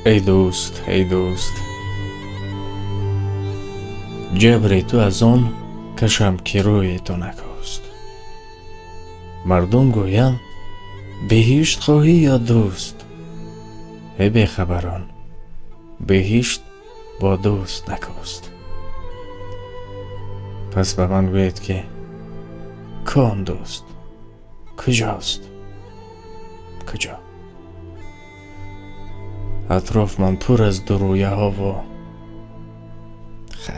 ای دوست جبری تو از آن کشم که روی تو نکاست. مردم گویم بهشت خواهی یا دوست؟ ای بیخبران بهشت با دوست نکاست. پس به من گوید که کام دوست کجاست؟ کجا؟ اطراف من پر از درویه ها و خیر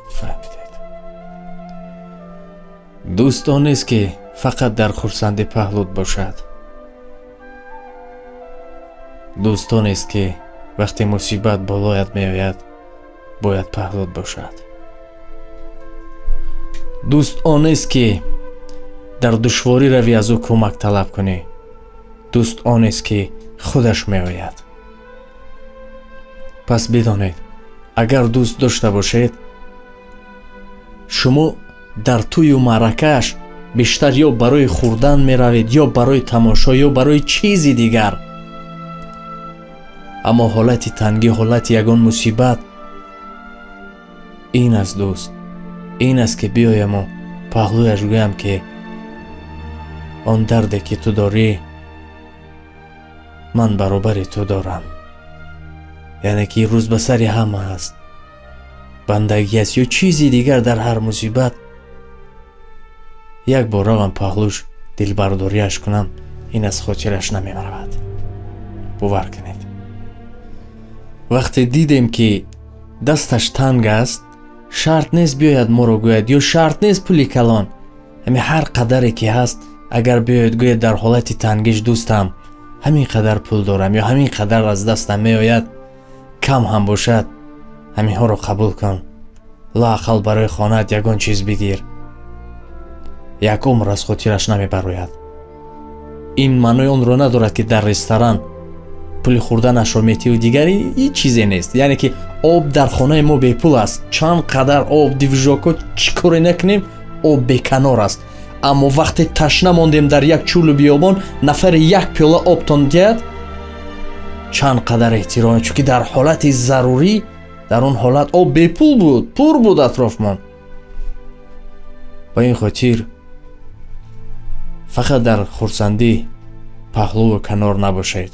فهمیدید. دوست آن نیست که فقط در خرسندی پهلوت باشد. دوست آن است که وقتی مصیبت بالایت می آید باید پهلوت باشد. دوست آن است که در دشواری روی از او کمک طلب کنی. دوست آن است که خودش می آید. پس بدانید اگر دوست داشته باشید شما در توی معرکه‌اش بیشتر یا برای خوردن می روید یا برای تماشا یا برای چیزی دیگر. اما حالت تنگی، حالت یگان مصیبت این است دوست. این است که بیایم و پهلویش گویم که آن درده که تو داری من برابر تو دارم. یعنی که روز به سری همه هست. بندگی است یا چیزی دیگر در هر مصیبت یک بار روم پهلوش دلبرداریش کنم این از خاطرش نمی رود. باور کنید وقتی دیدیم که دستش تنگ است شرط نیست بیاید ما رو گوید یا شرط نیست پولی کلان. همین هر قدری که هست اگر بیاید گوید در حالت تنگیش دوستم همین قدر پول دارم یا همین قدر از دستم می آید کم هم باشد همین ها رو قبول کن. لااقل برای خانه‌ات یگان چیز بگیر. یک عمر از خاطرش نمی براید. این معنی اون رو ندارد که در رستوران پول خوردنش رو میتی و دیگری این چیزی نیست. یعنی که آب در خانه ما بی پول است. چند قدر آب دیوژاکو چی کاری نکنیم آب بیکنار است. اما وقتی تشنه ماندیم در یک چول بیابان نفر یک پیاله آب تان دهد چند قدر احترام. چون که در حالت ضروری در اون حالت آب بی پول بود، پر بود اطرافمان. با این خاطر فقط در خرسندی پهلو و کنار نباشید.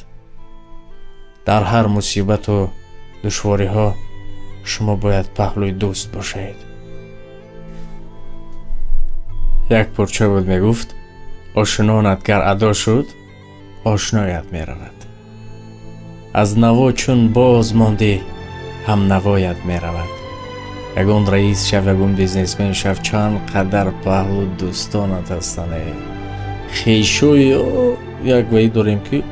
در هر مصیبت و دشواری ها شما باید پهلوی دوست باشید. یک پرچه بود می گفت آشنانت گر ادا شد آشنایت می رود. از نوا چون باز ماندی هم نوایت می رود. یگون رئیس شو یگون بیزنسمن شو چند قدر پهلو دوستانت هستند. خیشوی یک وی داریم که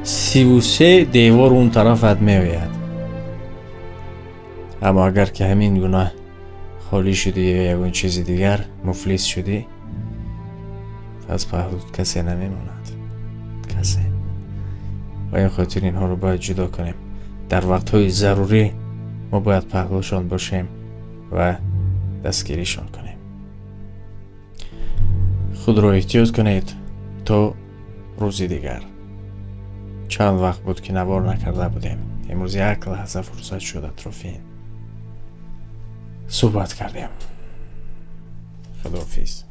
33 دیوار اون طرفت می آید. اما اگر که همین گناه خالی شدی یا یگون چیزی دیگر مفلس شدی از پهلوت کسی نمی ماند. کسی. و این خاطر اینها رو باید جدا کنیم. در وقتهای ضروری ما باید پهلوشان باشیم و دستگیریشان کنیم. خود رو احتیاط کنید تا روزی دیگر. چند وقت بود که نوار نکرده بودیم. امروز یک لحظه فرصت شد اطرافی صحبت کردیم. خداحافظ.